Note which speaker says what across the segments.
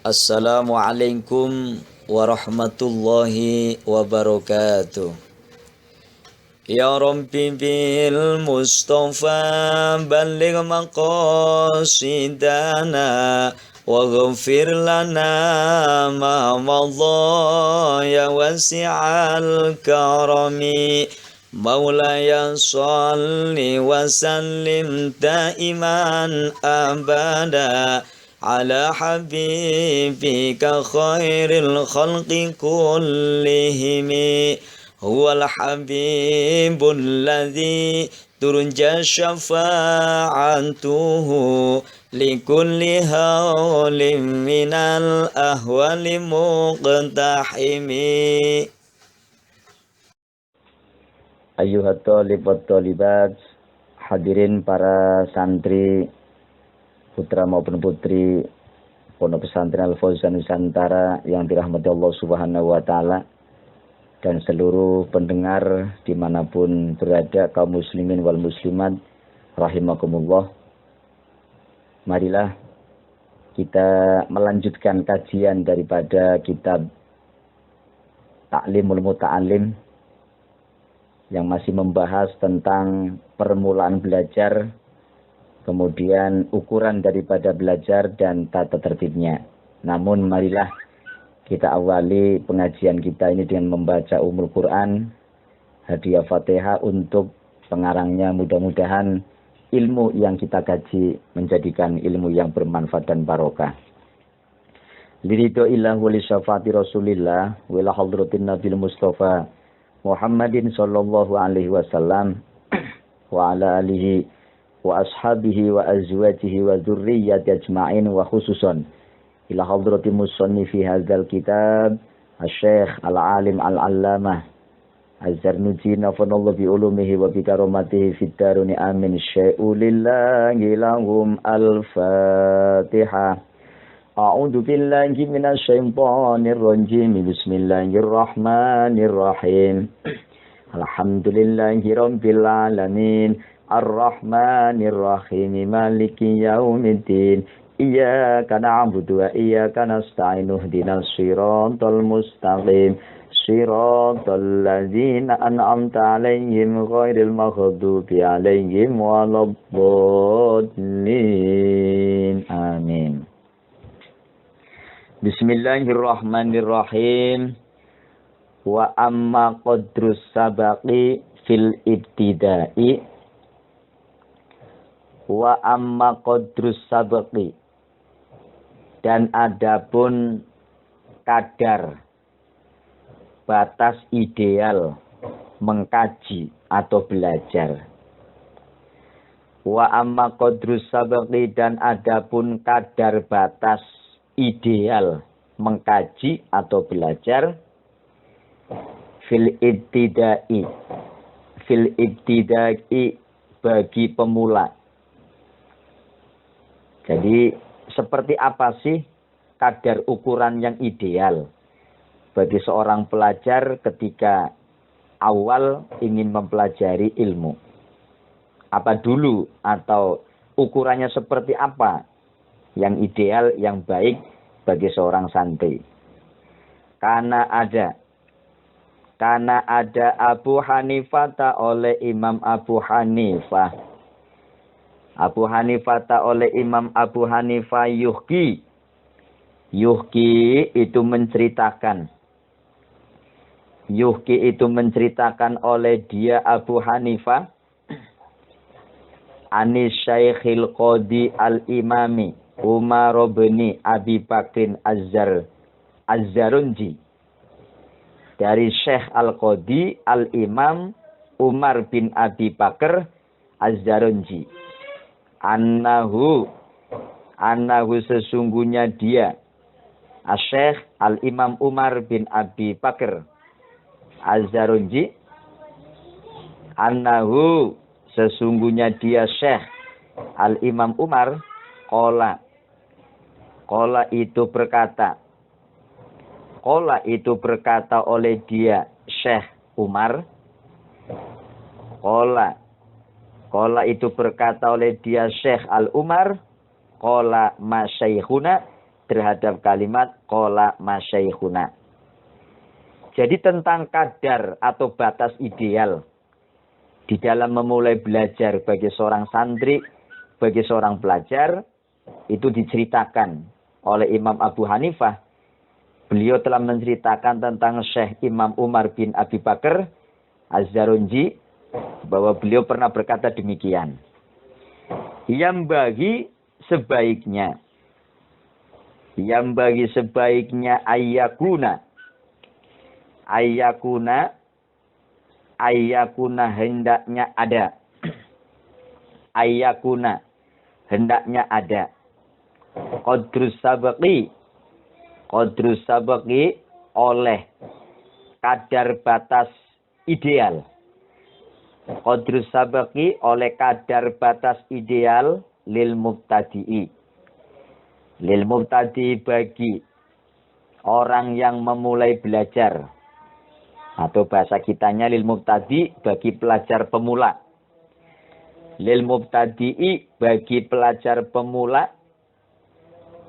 Speaker 1: Assalamualaikum warahmatullahi wabarakatuh. Ya Rabbi bil Mustafa balligh maqasidana waghfir lana ma madha ya wasi'al karami. Maulaya salli wa sallim daiman abada ala habibika khairil khalqi kullihimi huwal habibul ladzi turja syafa'atuhu likulli hawlim minal ahwali muqtahimi.
Speaker 2: Ayyuhat thalib wat thalibat, hadirin para santri putra maupun putri Pondok Pesantren Al Fauzan Nusantara yang dirahmati Allah Subhanahu wa taala, dan seluruh pendengar dimanapun berada, kaum muslimin wal muslimat rahimakumullah. Marilah kita melanjutkan kajian daripada kitab Ta'limul Muta'allim yang masih membahas tentang permulaan belajar, kemudian ukuran daripada belajar dan tata tertibnya. Namun marilah kita awali pengajian kita ini dengan membaca Ummul Quran, hadiah Fatihah untuk pengarangnya. Mudah-mudahan ilmu yang kita kaji menjadikan ilmu yang bermanfaat dan barokah. Liridho illah wali syafati Rasulillah wala hadratin Nabil Mustafa Muhammadin sallallahu alaihi wasallam wa ala alihi wa ashabihi wa azwajihi wa dzurriyyati ajma'in, wa khususan ila hadrati musannifi hadzal kitab asy-syekh al-alim al-allamah Az-Zarnuji nafanallahu bi ulumihi wa bi karamatihi fid daruni amin. Syai'ulillahi lahum al-Fatihah. A'udzu billahi minasy syaithanir rajim. Bismillahirrahmanirrahim. Alhamdulillahi rabbil alamin. Ar-Rahmanir Rahim. Maliki yaumiddin. Iyyaka na'budu wa iyyaka nasta'in. Ihdinas siratal mustaqim. Siratal ladzina an'amta 'alaihim ghairil maghdubi 'alaihim waladdallin. Amin. Bismillahirrahmanirrahim. Wa amma qadrus sabaqi fil ibtida'i. Wa amma qadrus sabaqi, dan adapun kadar batas ideal mengkaji atau belajar. Wa amma qadrus sabaqi, dan adapun kadar batas ideal mengkaji atau belajar fil ibtida'i bagi pemula. Jadi seperti apa sih kadar ukuran yang ideal bagi seorang pelajar ketika awal ingin mempelajari ilmu? Apa dulu, atau ukurannya seperti apa yang ideal, yang baik bagi seorang santri? Karena ada Abu Hanifah oleh Imam Abu Hanifah. Abu Hanifah oleh Imam Abu Hanifah yuhki itu menceritakan. Yuhki itu menceritakan oleh dia Abu Hanifah Anis Syaikhil Qadi al-Imami Umar bin Abi Bakrin Az-Zarunji, dari Syekh Al-Qadi Al-Imam Umar bin Abi Bakr Az-Zarunji, annahu sesungguhnya dia Syekh Al-Imam Umar bin Abi Bakr Az-Zarunji, annahu sesungguhnya dia Syekh Al-Imam Umar Qala itu berkata oleh dia Syekh Umar. Qala itu berkata oleh dia Syekh Al-Umar. Qala ma syaikhuna, terhadap kalimat qala masyaikhuna. Jadi tentang kadar atau batas ideal di dalam memulai belajar bagi seorang santri, bagi seorang pelajar, itu diceritakan oleh Imam Abu Hanifah. Beliau telah menceritakan tentang Syekh Imam Umar bin Abi Bakar Az-Zarunji, bahwa beliau pernah berkata demikian. Yang bagi sebaiknya ayyakuna hendaknya ada qadrus sabaqi oleh kadar batas ideal. Qadrus sabaqi oleh kadar batas ideal lil mubtadi'i bagi orang yang memulai belajar, atau bahasa kitanya lil mubtadi bagi pelajar pemula. Lil mubtadi'i bagi pelajar pemula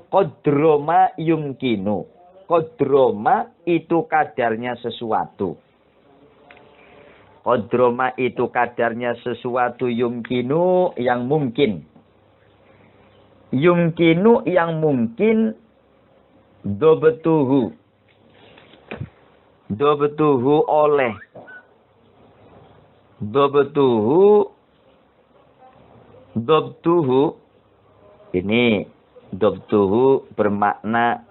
Speaker 2: qadroma yumkinu. Qadroma itu kadarnya sesuatu. Qadroma itu kadarnya sesuatu yumkinu yang mungkin. Yumkinu yang mungkin dobtuhu oleh ini dobtuhu bermakna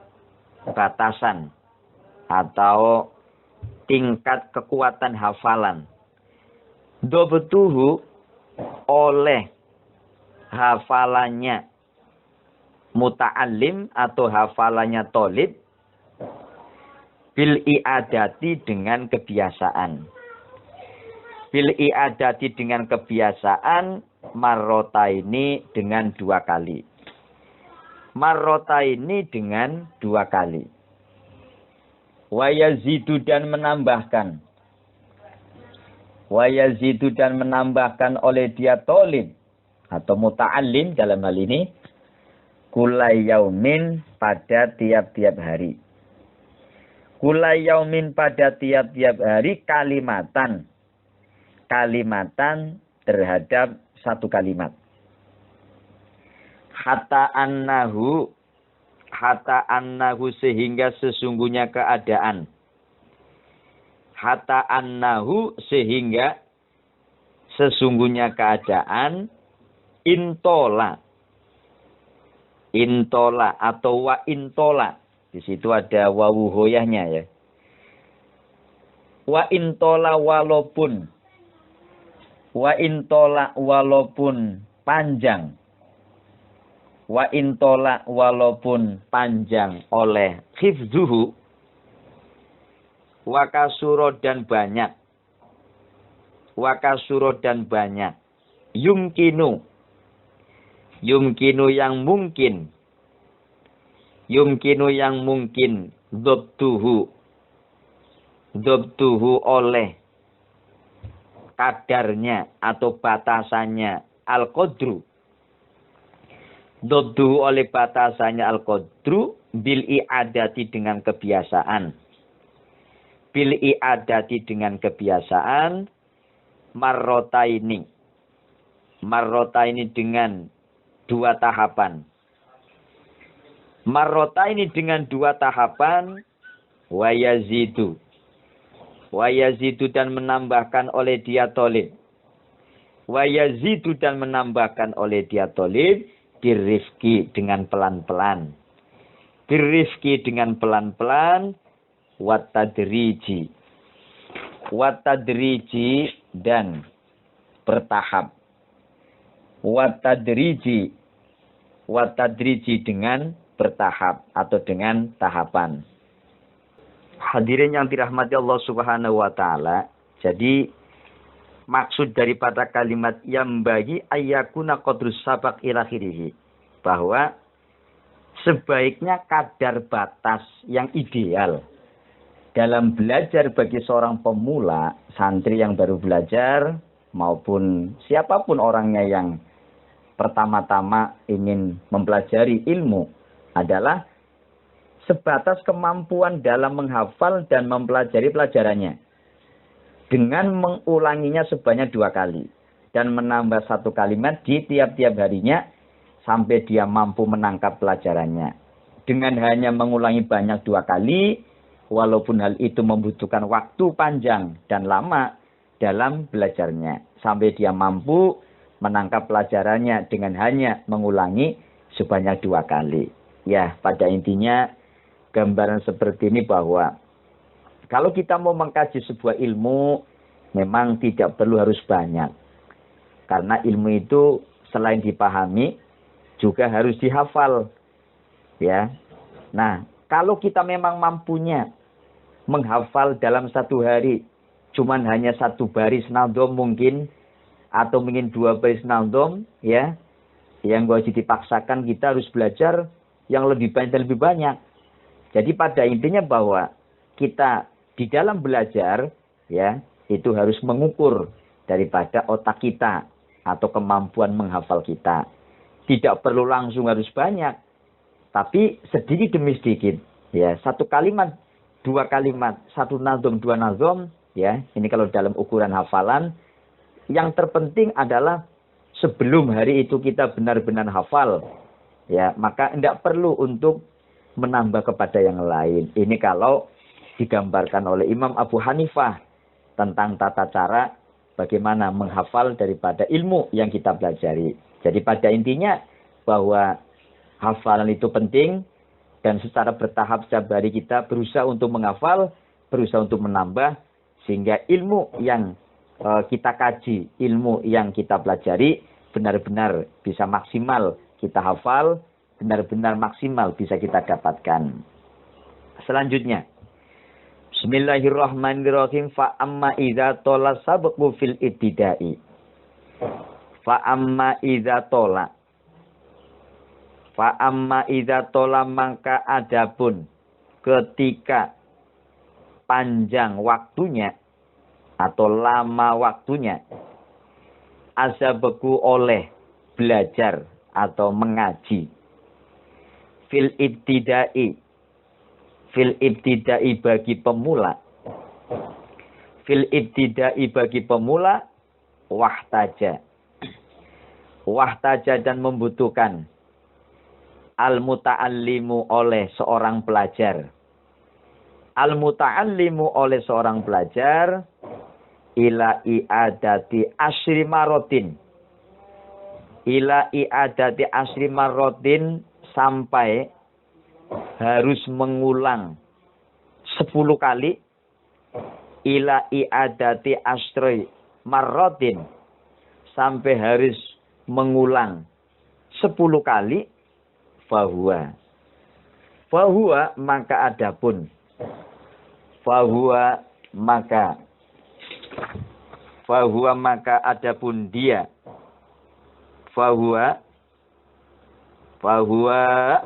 Speaker 2: batasan atau tingkat kekuatan hafalan. Dobtuhu oleh hafalannya muta'allim atau hafalannya tolib bil i'adati dengan kebiasaan. Bil i'adati dengan kebiasaan marrotaini dengan 2 kali. Marrotaini dengan 2 kali. Wa yazidu dan menambahkan. Wa yazidu dan menambahkan oleh dia tolib atau muta'allim dalam hal ini kulai yaumin pada tiap-tiap hari. Kulai yaumin pada tiap-tiap hari kalimatan terhadap 1 kalimat. Hatta annahu sehingga sesungguhnya keadaan. Hatta annahu sehingga sesungguhnya keadaan intola atau wa intola. Di situ ada wawu hoyahnya ya. Wa intola walaupun panjang. Wa intola walaupun panjang oleh hifzuhu. Wa kasuro dan banyak. Yumkinu yang mungkin. Dobtuhu oleh kadarnya atau batasannya al-qadru. Dobtuhu oleh batasannya al-qadru bil i'adati dengan kebiasaan. Marrotaini dengan 2 tahapan. Marrotaini dengan 2 tahapan. Wayazidu dan menambahkan oleh dia tolib. Birrifki dengan pelan-pelan. Watadriji dan bertahap. Watadriji dengan bertahap atau dengan tahapan. Hadirin yang dirahmati Allah Subhanahu wa taala, jadi maksud daripada kalimat yang bagi ayyakuna qadrus sabaq ila akhirih, bahwa sebaiknya kadar batas yang ideal dalam belajar bagi seorang pemula, santri yang baru belajar maupun siapapun orangnya yang pertama-tama ingin mempelajari ilmu adalah sebatas kemampuan dalam menghafal dan mempelajari pelajarannya. Dengan mengulanginya sebanyak 2 kali. Dan menambah 1 kalimat di tiap-tiap harinya sampai dia mampu menangkap pelajarannya. Dengan hanya mengulangi banyak 2 kali, walaupun hal itu membutuhkan waktu panjang dan lama dalam belajarnya. Sampai dia mampu menangkap pelajarannya dengan hanya mengulangi sebanyak 2 kali. Ya, pada intinya gambaran seperti ini bahwa kalau kita mau mengkaji sebuah ilmu, memang tidak perlu harus banyak. Karena ilmu itu selain dipahami, juga harus dihafal. Ya. Nah, kalau kita memang mampunya menghafal dalam 1 hari, cuman hanya 1 baris nadom mungkin, atau mungkin 2 baris nadom, ya, yang wajib dipaksakan kita harus belajar yang lebih banyak dan lebih banyak. Jadi pada intinya bahwa kita di dalam belajar, ya, itu harus mengukur daripada otak kita atau kemampuan menghafal kita. Tidak perlu langsung harus banyak, tapi sedikit demi sedikit, ya, 1 kalimat, 2 kalimat, 1 nazom, 2 nazom, ya, ini kalau dalam ukuran hafalan. Yang terpenting adalah sebelum hari itu kita benar-benar hafal, ya, maka tidak perlu untuk menambah kepada yang lain. Ini kalau digambarkan oleh Imam Abu Hanifah tentang tata cara bagaimana menghafal daripada ilmu yang kita pelajari. Jadi pada intinya bahwa hafalan itu penting dan secara bertahap setiap hari kita berusaha untuk menghafal, berusaha untuk menambah sehingga ilmu yang kita kaji, ilmu yang kita pelajari benar-benar bisa maksimal kita hafal, benar-benar maksimal bisa kita dapatkan. Selanjutnya, Bismillahirrahmanirrahim. Fa amma idza tola sabqu fil ibtidai. Fa amma idza tola. Fa amma idza tola, maka adapun ketika panjang waktunya atau lama waktunya, asabeku oleh belajar atau mengaji, fil ibtidai bagi pemula, fil ibtidai bagi pemula, wahtaja dan membutuhkan, al muta'allimu oleh seorang pelajar, al muta'allimu oleh seorang pelajar, ila i'adati asyri marotin, ila i'adati asyri marotin, sampai harus mengulang 10 kali, ila i'adati asyri marotin, sampai harus mengulang 10 kali, fahuwa maka adapun, fahuwa maka adapun dia, fahuwa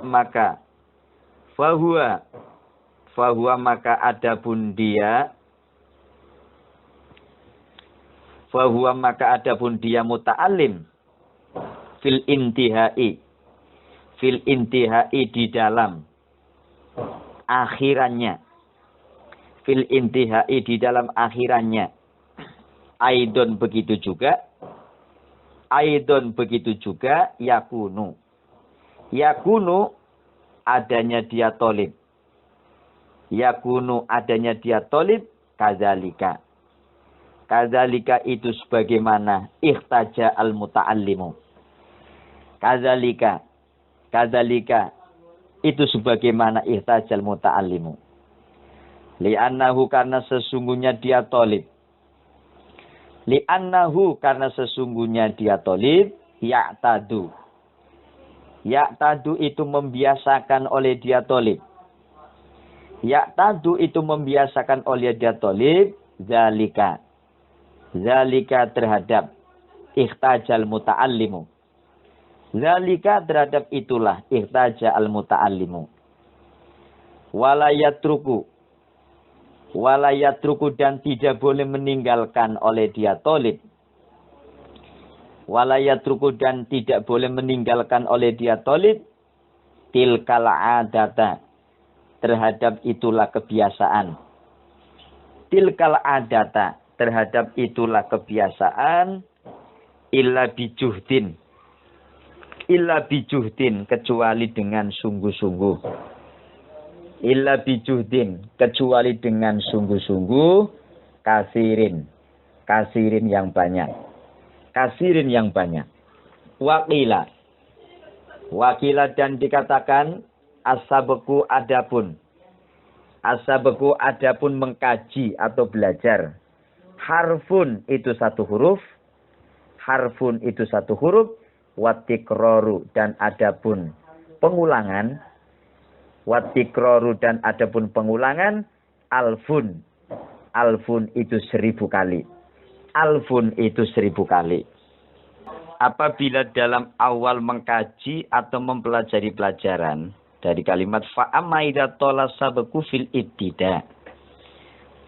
Speaker 2: maka adapun dia, fahuwa maka adapun dia muta'alim fil intihai di dalam akhirannya, fil intihai di dalam akhirannya, aidon begitu juga yakunu adanya dia tolib, kadzalika itu sebagaimana ihtaja al muta'allimu, kadzalika itu sebagaimana ihtaja al muta'allimu, li'annahu karena sesungguhnya dia tolib, ya'tadu itu membiasakan oleh dia tolib, zalika terhadap ihtajal muta'allimu, zalika terhadap itulah ihtajal muta'allimu, walayatruku dan tidak boleh meninggalkan oleh dia tolib, tilkal adata terhadap itulah kebiasaan. Tilkal adata, terhadap itulah kebiasaan. Illa bijuhdin. Illa bijuhdin, kecuali dengan sungguh-sungguh. Illa bijuhdin, kecuali dengan sungguh-sungguh. Kasirin. Kasirin yang banyak. Kasirin yang banyak. Wakila. Wakila dan dikatakan asabeku adapun. Asabeku adapun mengkaji atau belajar. Harfun itu satu huruf. Harfun itu satu huruf. Watikroru dan adapun pengulangan. Watikroru dan adapun pengulangan. Alfun. Alfun itu 1000 kali. Alfun itu 1000 kali. Apabila dalam awal mengkaji atau mempelajari pelajaran dari kalimat fa'amma idza tala sabaku fil ibtida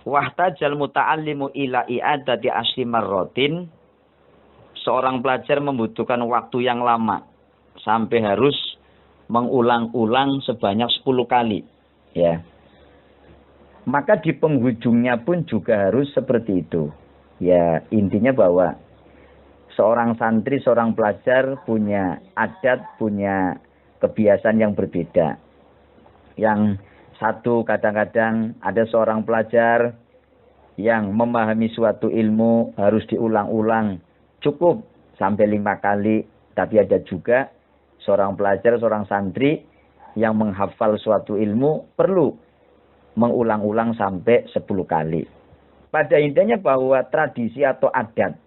Speaker 2: wahtajal muta'allimu ila i'adati asy marratin, seorang pelajar membutuhkan waktu yang lama sampai harus mengulang-ulang sebanyak 10 kali, ya. Maka di penghujungnya pun juga harus seperti itu. Ya, intinya bahwa seorang santri, seorang pelajar punya adat, punya kebiasaan yang berbeda. Yang satu kadang-kadang ada seorang pelajar yang memahami suatu ilmu harus diulang-ulang cukup sampai 5 kali. Tapi ada juga seorang pelajar, seorang santri yang menghafal suatu ilmu perlu mengulang-ulang sampai 10 kali. Pada intinya bahwa tradisi atau adat,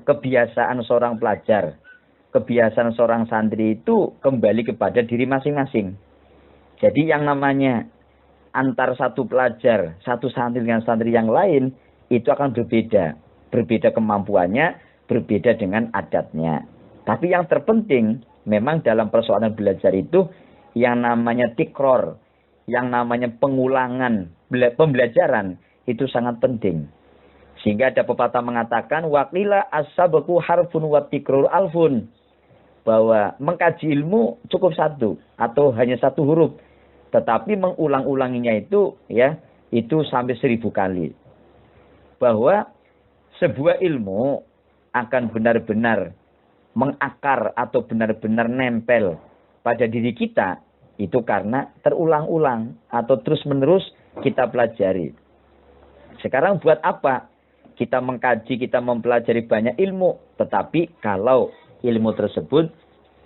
Speaker 2: kebiasaan seorang pelajar, kebiasaan seorang santri itu kembali kepada diri masing-masing. Jadi yang namanya antar satu pelajar, satu santri dengan santri yang lain, itu akan berbeda. Berbeda kemampuannya, berbeda dengan adatnya. Tapi yang terpenting, memang dalam persoalan belajar itu, yang namanya tikror, yang namanya pengulangan, pembelajaran, itu sangat penting. Sehingga ada pepatah mengatakan, waqila as-sabaku harfun wa tikrur alfun. Bahwa mengkaji ilmu cukup satu, atau hanya satu huruf. Tetapi mengulang-ulanginya itu, ya, itu sampai 1000 kali. Bahwa sebuah ilmu akan benar-benar mengakar atau benar-benar nempel pada diri kita, itu karena terulang-ulang atau terus-menerus kita pelajari. Sekarang buat apa? Kita mengkaji, kita mempelajari banyak ilmu, tetapi kalau ilmu tersebut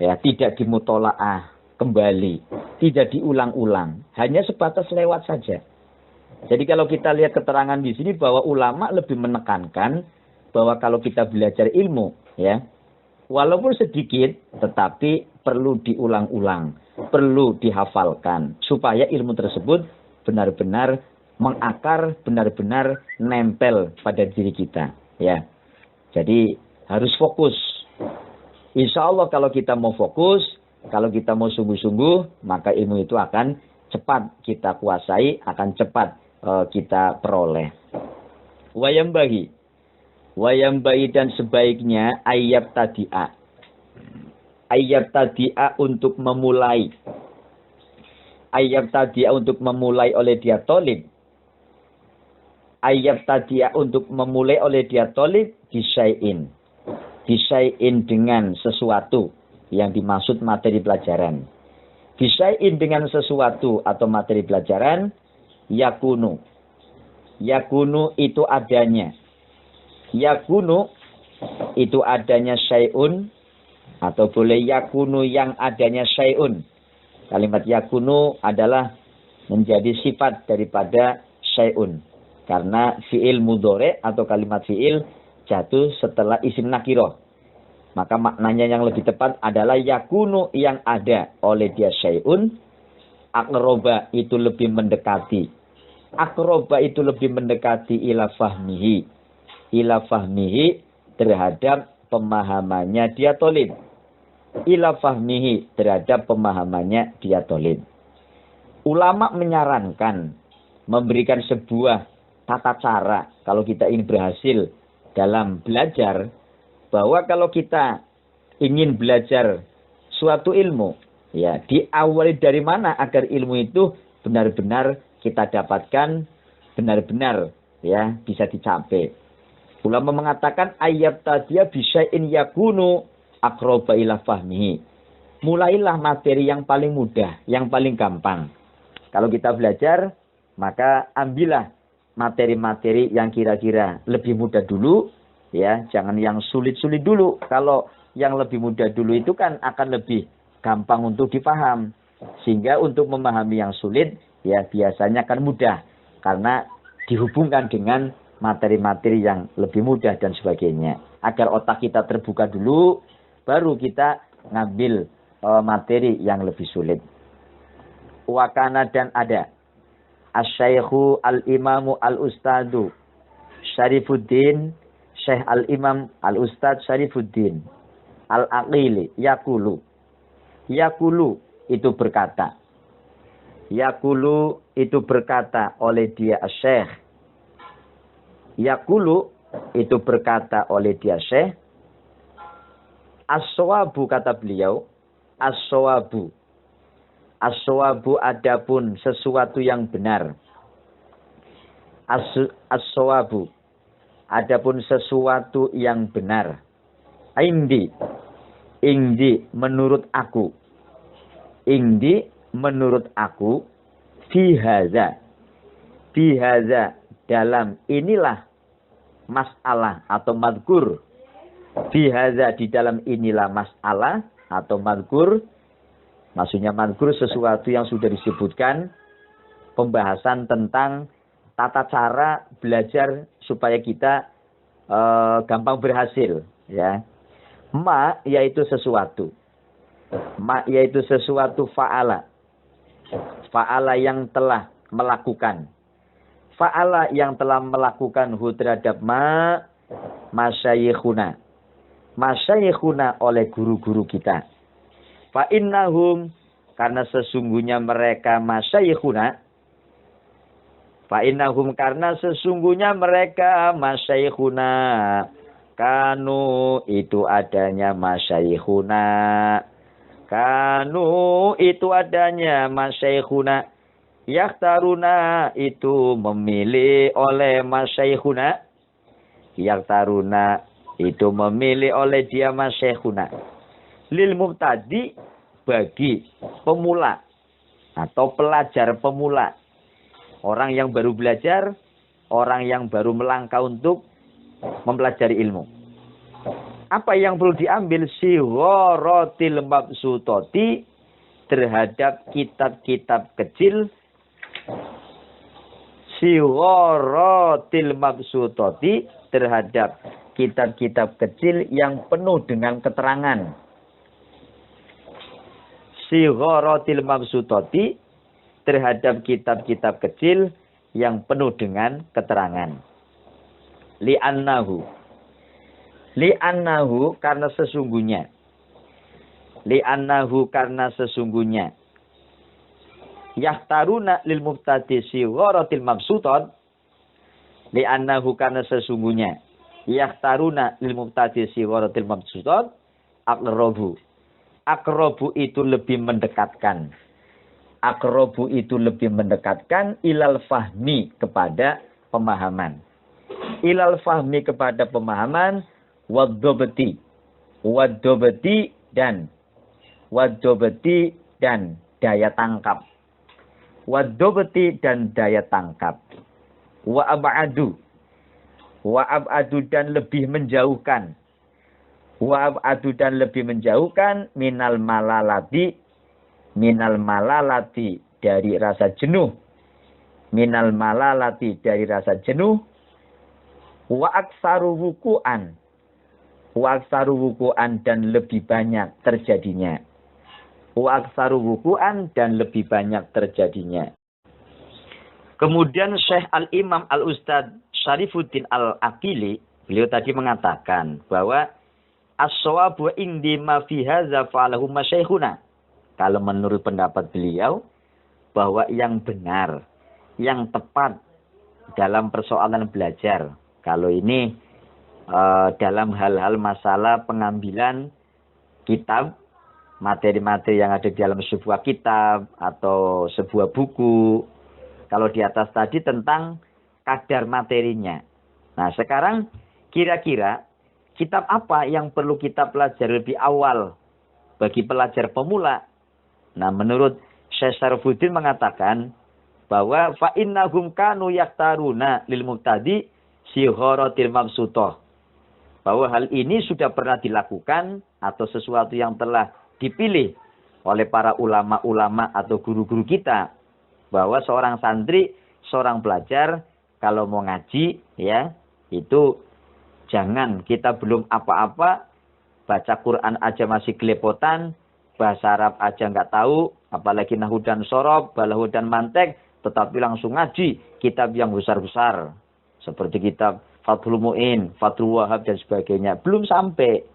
Speaker 2: ya tidak dimutolaah kembali, tidak diulang-ulang, hanya sebatas lewat saja. Jadi kalau kita lihat keterangan di sini bahwa ulama lebih menekankan bahwa kalau kita belajar ilmu, ya, walaupun sedikit, tetapi perlu diulang-ulang, perlu dihafalkan, supaya ilmu tersebut benar-benar mengakar, benar-benar nempel pada diri kita, ya. Jadi harus fokus. Insya Allah kalau kita mau fokus, kalau kita mau sungguh-sungguh, maka ilmu itu akan cepat kita kuasai, akan cepat kita peroleh. Wayambahi dan sebaiknya ayat tadi'a untuk memulai. Ayat tadi'a untuk memulai oleh dia tolib. Ayat tadi'a untuk memulai oleh dia tolib disyai'in. Disyai'in dengan sesuatu yang dimaksud materi pelajaran. Disyai'in dengan sesuatu atau materi pelajaran. Yakunu. Yakunu itu adanya. Yakunu itu adanya syai'un. Atau boleh yakunu yang adanya syai'un. Kalimat yakunu adalah menjadi sifat daripada syai'un. Karena fi'il mudhari atau kalimat fi'il jatuh setelah isim nakiroh. Maka maknanya yang lebih tepat adalah yakunu yang ada oleh dia syai'un. Akroba itu lebih mendekati. Akroba itu lebih mendekati ila fahmihi. Ila fahmihi terhadap pemahamannya dia tolib. Ila fahmihi terhadap pemahamannya dia tolib. Ulama menyarankan memberikan sebuah tata cara kalau kita ingin berhasil dalam belajar, bahwa kalau kita ingin belajar suatu ilmu, ya, diawali dari mana agar ilmu itu benar-benar kita dapatkan, benar-benar ya bisa dicapai. Ulama mengatakan ayat tadiya bisyai'in yakunu aqraba ila fahmihi. Mulailah materi yang paling mudah, yang paling gampang. Kalau kita belajar, maka ambillah materi-materi yang kira-kira lebih mudah dulu, ya, jangan yang sulit-sulit dulu. Kalau yang lebih mudah dulu itu kan akan lebih gampang untuk dipaham. Sehingga untuk memahami yang sulit, ya biasanya kan mudah. Karena dihubungkan dengan materi-materi yang lebih mudah dan sebagainya. Agar otak kita terbuka dulu, baru kita ngambil materi yang lebih sulit. Wakana dan ada Asy-Syaikhu al-Imamu al-Ustadu Syarifuddin, Syekh al-Imam al-Ustad Syarifuddin al-Aqili yakulu. Yakulu itu berkata. Yakulu itu berkata oleh dia Syekh. Yakulu itu berkata oleh dia Syekh. As-sawabu kata beliau. As-sawabu. As-sawabu adapun sesuatu yang benar. As-sawabu adapun sesuatu yang benar. Indi menurut aku. Indi menurut aku. Fihaza dalam inilah masalah atau madkur. Fihaza di dalam inilah masalah atau madkur. Maksudnya madkur sesuatu yang sudah disebutkan. Pembahasan tentang tata cara belajar supaya kita gampang berhasil. Ya. Ma yaitu sesuatu. Ma yaitu sesuatu fa'ala. Fa'ala yang telah melakukan. Fa'ala yang telah melakukan terhadap masyayikhuna. Masyayikhuna oleh guru-guru kita. Fa'innahum karena sesungguhnya mereka masyayikhuna. Fa'innahum karena sesungguhnya mereka masyayikhuna. Kanu itu adanya masyayikhuna. Kanu itu adanya masyayikhuna. Yakhtaruna itu memilih oleh masyayikhuna. Yakhtaruna itu memilih oleh dia masyayikhuna. Lil mubtadi bagi pemula atau pelajar pemula. Orang yang baru belajar, orang yang baru melangkah untuk mempelajari ilmu. Apa yang perlu diambil? Sigharatil mabsutoti terhadap kitab-kitab kecil. Sigharatil mabsutoti terhadap kitab-kitab kecil yang penuh dengan keterangan. Sigharatil mabsutoti terhadap kitab-kitab kecil yang penuh dengan keterangan. Li'annahu karena sesungguhnya. Li'annahu karena sesungguhnya. Yakhtaruna lil mubtadi sigharatil mabsutot. Li'annahu karena sesungguhnya. Yakhtaruna lil mubtadi sigharatil mabsutot. Aqrabu. Aqrabu itu lebih mendekatkan. Aqrabu itu lebih mendekatkan ilal fahmi kepada pemahaman. Ilal fahmi kepada pemahaman. Waddobeti. Waddobeti dan daya tangkap. Waddobeti dan daya tangkap. Wa ab'adu dan lebih menjauhkan. Wa ab'adu dan lebih menjauhkan minal malalati dari rasa jenuh. Minal malalati dari rasa jenuh. Wa aksaru wuku'an dan lebih banyak terjadinya. Wa aksaru wuku'an dan lebih banyak terjadinya. Kemudian Syekh al-Imam al-Ustad Syarifuddin al-Aqili, beliau tadi mengatakan bahwa as-sawabu indi ma fi hadza fa'alahu masyayikhuna. Kalau menurut pendapat beliau bahwa yang benar, yang tepat dalam persoalan belajar. Kalau ini dalam hal-hal masalah pengambilan kitab materi-materi yang ada di dalam sebuah kitab atau sebuah buku. Kalau di atas tadi tentang kadar materinya. Nah, sekarang kira-kira kitab apa yang perlu kita pelajari lebih awal bagi pelajar pemula? Nah, menurut Syekh Syarfuddin mengatakan bahwa fa innahum kanu yaktaruna lil muqtadi sigharatil mabsutah. Bahwa hal ini sudah pernah dilakukan atau sesuatu yang telah dipilih oleh para ulama-ulama atau guru-guru kita, bahwa seorang santri, seorang pelajar kalau mau ngaji ya, itu jangan kita belum apa-apa, baca Quran aja masih gelepotan, bahasa Arab aja nggak tahu, apalagi nahwu dan shorof, balagh dan mantek, tetapi langsung ngaji kitab yang besar-besar seperti kitab Fathul Mu'in, Fathul Wahab dan sebagainya. Belum sampai.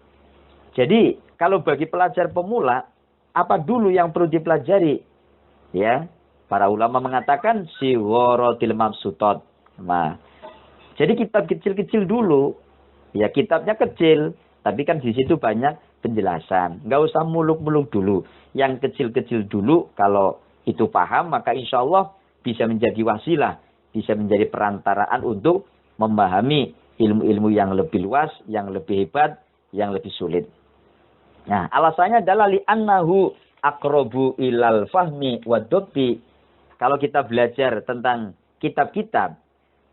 Speaker 2: Jadi kalau bagi pelajar pemula, apa dulu yang perlu dipelajari? Ya, para ulama mengatakan sigharatil mabsutat. Nah, jadi kitab kecil-kecil dulu. Ya, kitabnya kecil, tapi kan di situ banyak penjelasan. Nggak usah muluk-muluk dulu. Yang kecil-kecil dulu, kalau itu paham, maka insya Allah bisa menjadi wasilah, bisa menjadi perantaraan untuk memahami ilmu-ilmu yang lebih luas, yang lebih hebat, yang lebih sulit. Nah, alasannya adalah li'annahu aqrabu ilal fahmi wadobti. Kalau kita belajar tentang kitab-kitab,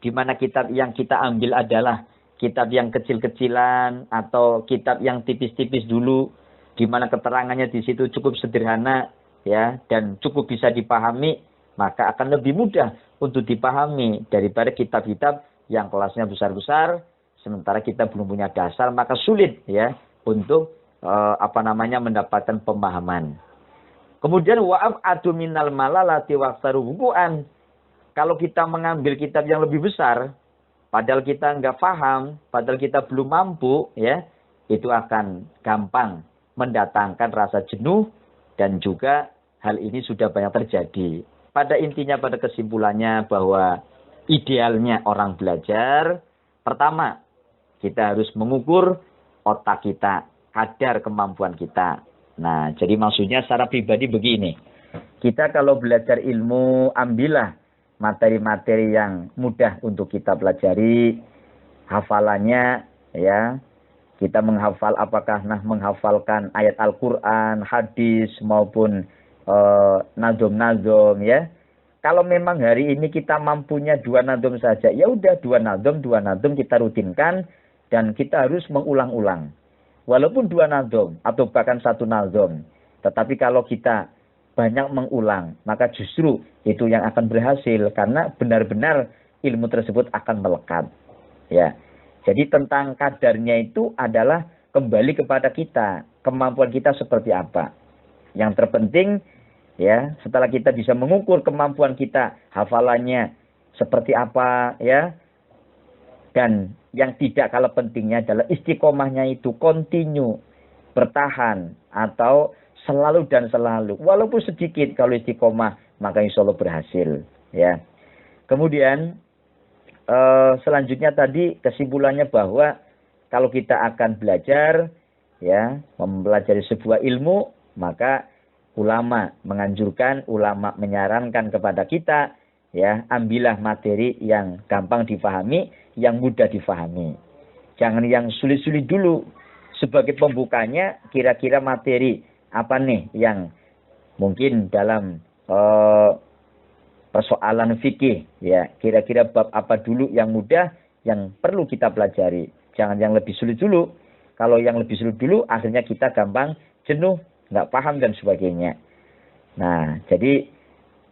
Speaker 2: di mana kitab yang kita ambil adalah kitab yang kecil-kecilan atau kitab yang tipis-tipis dulu, di mana keterangannya di situ cukup sederhana ya dan cukup bisa dipahami, maka akan lebih mudah untuk dipahami daripada kitab-kitab yang kelasnya besar-besar, sementara kita belum punya dasar, maka sulit ya untuk mendapatkan pemahaman. Kemudian wa'ab adu minal malalati waqtaru wuku'an. Kalau kita mengambil kitab yang lebih besar, padahal kita nggak paham, padahal kita belum mampu, ya, itu akan gampang mendatangkan rasa jenuh, dan juga hal ini sudah banyak terjadi. Pada intinya, pada kesimpulannya bahwa idealnya orang belajar, pertama, kita harus mengukur otak kita, kadar kemampuan kita. Nah, jadi maksudnya secara pribadi begini, kita kalau belajar ilmu, ambillah materi-materi yang mudah untuk kita pelajari, hafalannya ya, kita menghafal apakah menghafalkan ayat Al-Quran, hadis maupun nadom-nadom ya. Kalau memang hari ini kita mampunya 2 nadom saja, ya udah 2 nadom kita rutinkan, dan kita harus mengulang-ulang. Walaupun 2 nadom atau bahkan 1 nadom, tetapi kalau kita banyak mengulang, maka justru itu yang akan berhasil, karena benar-benar ilmu tersebut akan melekat. Ya, jadi tentang kadarnya itu adalah kembali kepada kita, kemampuan kita seperti apa. Yang terpenting ya, setelah kita bisa mengukur kemampuan kita, hafalannya seperti apa ya, dan yang tidak kalah pentingnya adalah istiqomahnya itu kontinu, bertahan atau selalu dan selalu, walaupun sedikit. Kalau istiqomah maka insya Allah berhasil ya. Kemudian selanjutnya tadi kesimpulannya bahwa kalau kita akan belajar ya, mempelajari sebuah ilmu, maka ulama menganjurkan, ulama menyarankan kepada kita ya, ambillah materi yang gampang difahami, yang mudah difahami. Jangan yang sulit-sulit dulu. Sebagai pembukanya, kira-kira materi apa nih yang mungkin dalam persoalan fikih ya, kira-kira bab apa dulu yang mudah yang perlu kita pelajari. Jangan yang lebih sulit dulu. Kalau yang lebih sulit dulu, akhirnya kita gampang jenuh, nggak paham dan sebagainya. Nah, jadi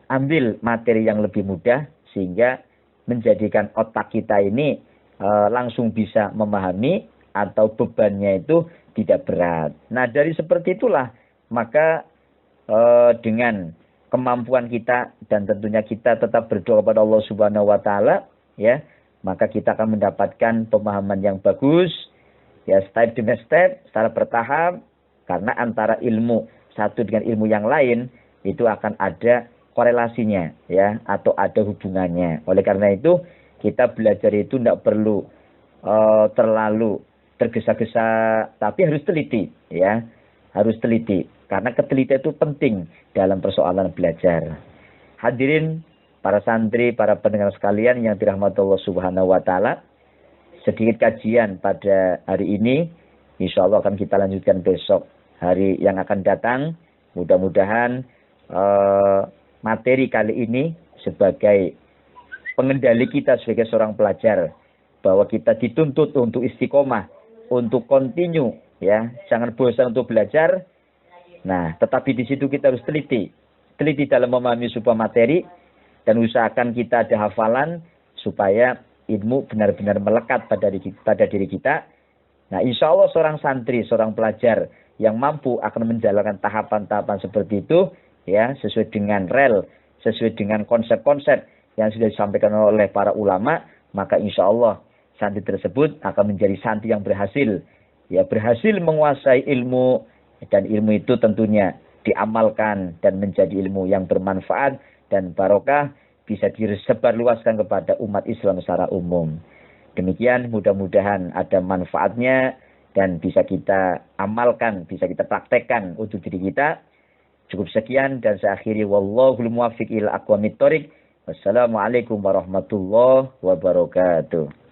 Speaker 2: ambil materi yang lebih mudah sehingga menjadikan otak kita ini langsung bisa memahami, atau bebannya itu tidak berat. Nah, dari seperti itulah maka dengan kemampuan kita, dan tentunya kita tetap berdoa kepada Allah Subhanahu wa taala ya, maka kita akan mendapatkan pemahaman yang bagus ya, step demi step, secara bertahap, karena antara ilmu satu dengan ilmu yang lain itu akan ada korelasinya ya, atau ada hubungannya. Oleh karena itu kita belajar itu tidak perlu terlalu tergesa-gesa, tapi harus teliti ya, harus teliti. Karena ketelitian itu penting dalam persoalan belajar. Hadirin, para santri, para pendengar sekalian yang dirahmati Allah Subhanahu wa Ta'ala, sedikit kajian pada hari ini, insya Allah akan kita lanjutkan besok, hari yang akan datang. Mudah-mudahan materi kali ini sebagai pengendali kita sebagai seorang pelajar, bahwa kita dituntut untuk istiqomah, untuk continue, ya, jangan bosan untuk belajar. Nah, tetapi di situ kita harus teliti dalam memahami sebuah materi, dan usahakan kita ada hafalan supaya ilmu benar-benar melekat pada diri kita. Nah, insya Allah seorang santri, seorang pelajar yang mampu akan menjalankan tahapan-tahapan seperti itu, ya, sesuai dengan rel, sesuai dengan konsep-konsep yang sudah disampaikan oleh para ulama, maka insya Allah santri tersebut akan menjadi santri yang berhasil, ya, berhasil menguasai ilmu, dan ilmu itu tentunya diamalkan dan menjadi ilmu yang bermanfaat dan barokah, bisa disebarluaskan kepada umat Islam secara umum. Demikian, mudah-mudahan ada manfaatnya dan bisa kita amalkan, bisa kita praktekkan untuk diri kita. Cukup sekian dan saya akhiri, wallahul muwaffiq ila aqwamit thoriq. Wassalamualaikum warahmatullahi wabarakatuh.